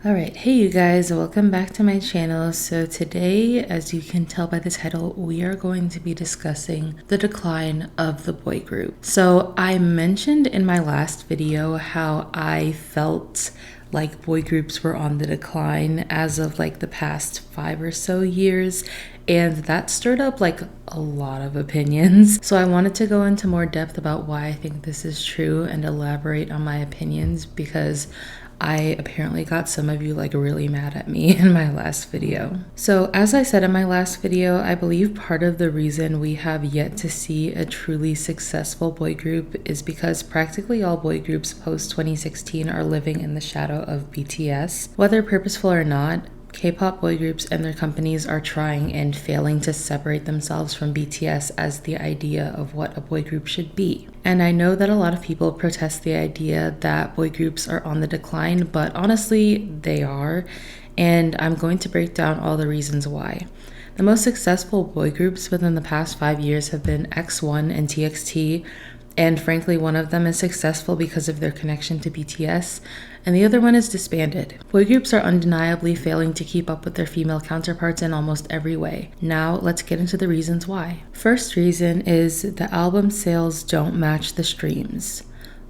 Alright, hey you guys, welcome back to my channel. So today, as you can tell by the title, we are going to be discussing the decline of the boy group. So I mentioned in my last video how I felt like boy groups were on the decline as of like the past 5 or so years, and that stirred up like a lot of opinions. So I wanted to go into more depth about why I think this is true and elaborate on my opinions, because I apparently got some of you like really mad at me in my last video. So as I said in my last video, I believe part of the reason we have yet to see a truly successful boy group is because practically all boy groups post 2016 are living in the shadow of BTS. Whether purposeful or not, K-pop boy groups and their companies are trying and failing to separate themselves from BTS as the idea of what a boy group should be. And I know that a lot of people protest the idea that boy groups are on the decline, but honestly, they are. And I'm going to break down all the reasons why. The most successful boy groups within the past 5 years have been X1 and TXT. And frankly, one of them is successful because of their connection to BTS, and the other one is disbanded. Boy groups are undeniably failing to keep up with their female counterparts in almost every way. Now, let's get into the reasons why. First reason is the album sales don't match the streams.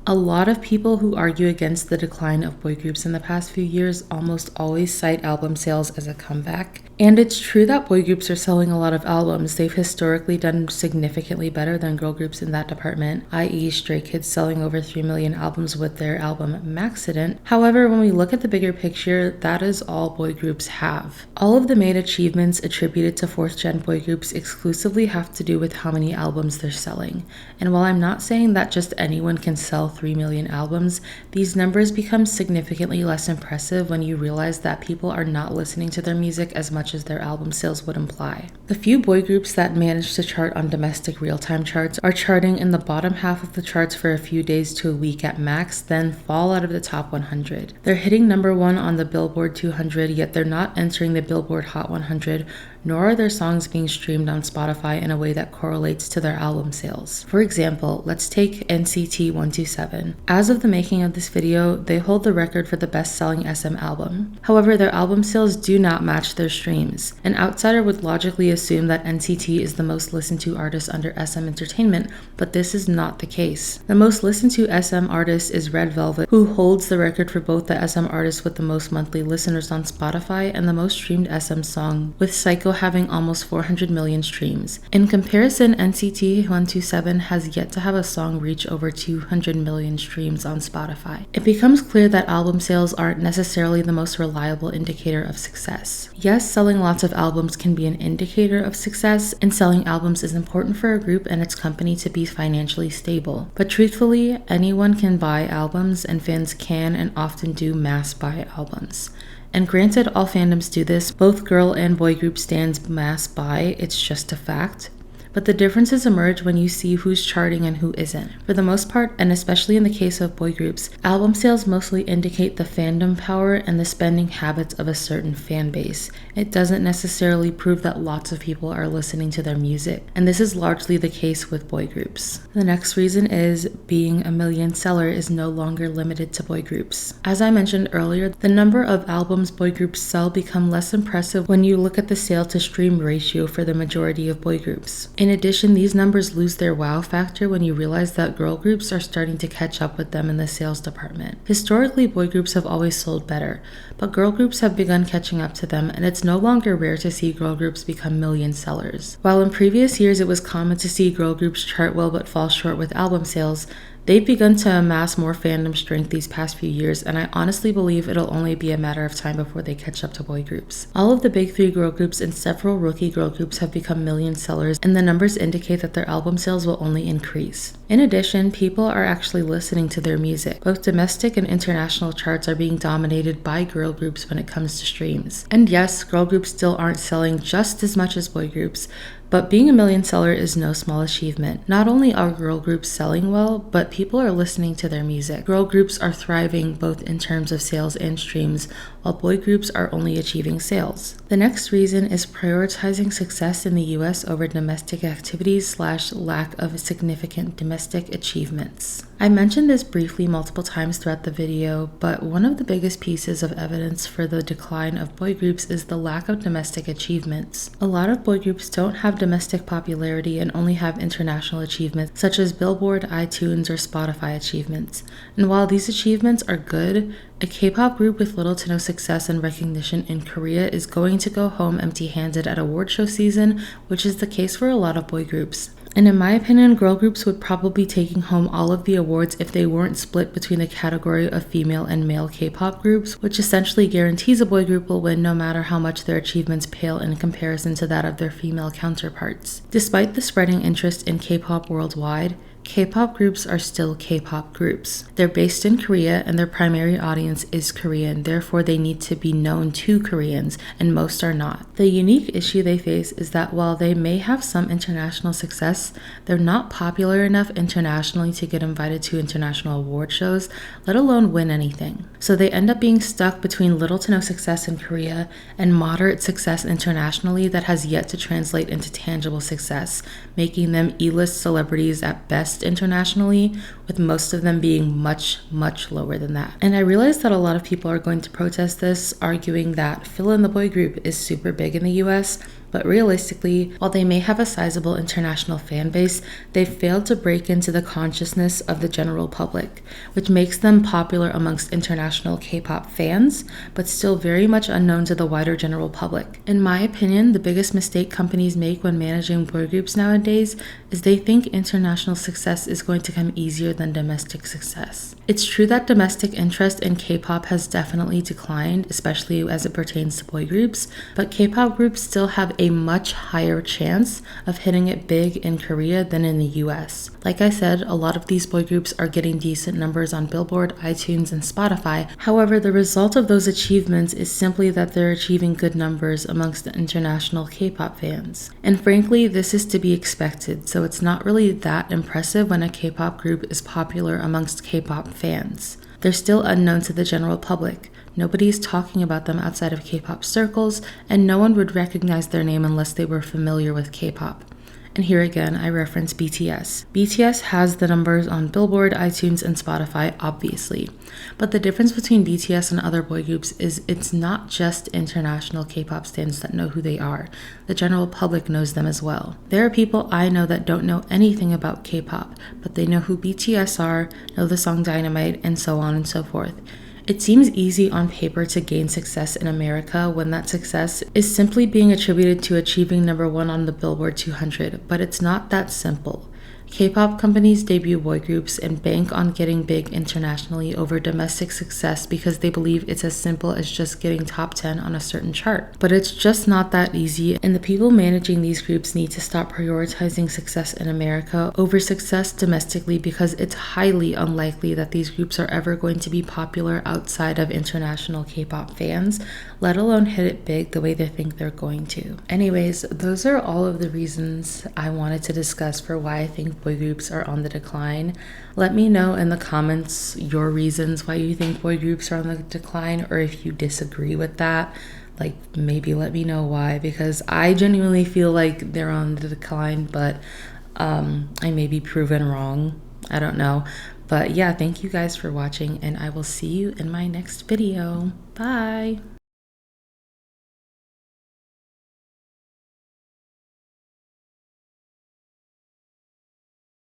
A lot of people who argue against the decline of boy groups in the past few years almost always cite album sales as a comeback. And it's true that boy groups are selling a lot of albums. They've historically done significantly better than girl groups in that department, i.e. Stray Kids selling over 3 million albums with their album Maxident. However, when we look at the bigger picture, that is all boy groups have. All of the main achievements attributed to 4th gen boy groups exclusively have to do with how many albums they're selling. And while I'm not saying that just anyone can sell 3 million albums, these numbers become significantly less impressive when you realize that people are not listening to their music as much as their album sales would imply. The few boy groups that manage to chart on domestic real-time charts are charting in the bottom half of the charts for a few days to a week at max, then fall out of the top 100. They're hitting number 1 on the Billboard 200, yet they're not entering the Billboard Hot 100, nor are their songs being streamed on Spotify in a way that correlates to their album sales. For example, let's take NCT 127. As of the making of this video, they hold the record for the best-selling SM album. However, their album sales do not match their streams. An outsider would logically assume that NCT is the most listened to artist under SM Entertainment, but this is not the case. The most listened to SM artist is Red Velvet, who holds the record for both the SM artist with the most monthly listeners on Spotify and the most streamed SM song, with Psycho having almost 400 million streams. In comparison, NCT 127 has yet to have a song reach over 200 million streams on Spotify. It becomes clear that album sales aren't necessarily the most reliable indicator of success. Yes, selling lots of albums can be an indicator of success, and selling albums is important for a group and its company to be financially stable. But truthfully, anyone can buy albums, and fans can and often do mass buy albums. And granted, all fandoms do this. Both girl and boy group stands mass buy, it's just a fact. But the differences emerge when you see who's charting and who isn't. For the most part, and especially in the case of boy groups, album sales mostly indicate the fandom power and the spending habits of a certain fan base. It doesn't necessarily prove that lots of people are listening to their music, and this is largely the case with boy groups. The next reason is being a million seller is no longer limited to boy groups. As I mentioned earlier, the number of albums boy groups sell become less impressive when you look at the sale to stream ratio for the majority of boy groups. In addition, these numbers lose their wow factor when you realize that girl groups are starting to catch up with them in the sales department. Historically, boy groups have always sold better, but girl groups have begun catching up to them, and it's no longer rare to see girl groups become million sellers. While in previous years it was common to see girl groups chart well but fall short with album sales, they've begun to amass more fandom strength these past few years, and I honestly believe it'll only be a matter of time before they catch up to boy groups. All of the big 3 girl groups and several rookie girl groups have become million sellers, and the numbers indicate that their album sales will only increase. In addition, people are actually listening to their music. Both domestic and international charts are being dominated by girl groups when it comes to streams. And yes, girl groups still aren't selling just as much as boy groups, But being a million seller is no small achievement. Not only are girl groups selling well, but people are listening to their music. Girl groups are thriving both in terms of sales and streams, while boy groups are only achieving sales. The next reason is prioritizing success in the US over domestic activities / lack of significant domestic achievements. I mentioned this briefly multiple times throughout the video, but one of the biggest pieces of evidence for the decline of boy groups is the lack of domestic achievements. A lot of boy groups don't have domestic popularity and only have international achievements, such as Billboard, iTunes, or Spotify achievements. And while these achievements are good, a K-pop group with little to no success and recognition in Korea is going to go home empty-handed at award show season, which is the case for a lot of boy groups. And in my opinion, girl groups would probably be taking home all of the awards if they weren't split between the category of female and male K-pop groups, which essentially guarantees a boy group will win no matter how much their achievements pale in comparison to that of their female counterparts. Despite the spreading interest in K-pop worldwide, K-pop groups are still K-pop groups. They're based in Korea and their primary audience is Korean, therefore they need to be known to Koreans, and most are not. The unique issue they face is that while they may have some international success, they're not popular enough internationally to get invited to international award shows, let alone win anything. So they end up being stuck between little to no success in Korea and moderate success internationally that has yet to translate into tangible success, making them E-list celebrities at best internationally, with most of them being much lower than that. And I realize that a lot of people are going to protest this, arguing that Fill in the Boy group is super big in the US, but realistically, while they may have a sizable international fan base, they've failed to break into the consciousness of the general public, which makes them popular amongst international K-pop fans, but still very much unknown to the wider general public. In my opinion, the biggest mistake companies make when managing boy groups nowadays is they think international success is going to come easier than domestic success. It's true that domestic interest in K-pop has definitely declined, especially as it pertains to boy groups, but K-pop groups still have a much higher chance of hitting it big in Korea than in the US. Like I said, a lot of these boy groups are getting decent numbers on Billboard, iTunes, and Spotify. However, the result of those achievements is simply that they're achieving good numbers amongst the international K-pop fans. And frankly, this is to be expected, so it's not really that impressive when a K-pop group is popular amongst K-pop fans. They're still unknown to the general public. Nobody's talking about them outside of K-pop circles, and no one would recognize their name unless they were familiar with K-pop. And here again, I reference BTS. BTS has the numbers on Billboard, iTunes, and Spotify, obviously. But the difference between BTS and other boy groups is it's not just international K-pop stans that know who they are. The general public knows them as well. There are people I know that don't know anything about K-pop, but they know who BTS are, know the song Dynamite, and so on and so forth. It seems easy on paper to gain success in America when that success is simply being attributed to achieving number 1 on the Billboard 200, but it's not that simple. K-pop companies debut boy groups and bank on getting big internationally over domestic success because they believe it's as simple as just getting top 10 on a certain chart. But it's just not that easy, and the people managing these groups need to stop prioritizing success in America over success domestically because it's highly unlikely that these groups are ever going to be popular outside of international K-pop fans, let alone hit it big the way they think they're going to. Anyways, those are all of the reasons I wanted to discuss for why I think boy groups are on the decline. Let me know in the comments your reasons why you think boy groups are on the decline, or if you disagree with that. Like, maybe let me know why, because I genuinely feel like they're on the decline, but I may be proven wrong. I don't know. But yeah, thank you guys for watching, and I will see you in my next video. Bye.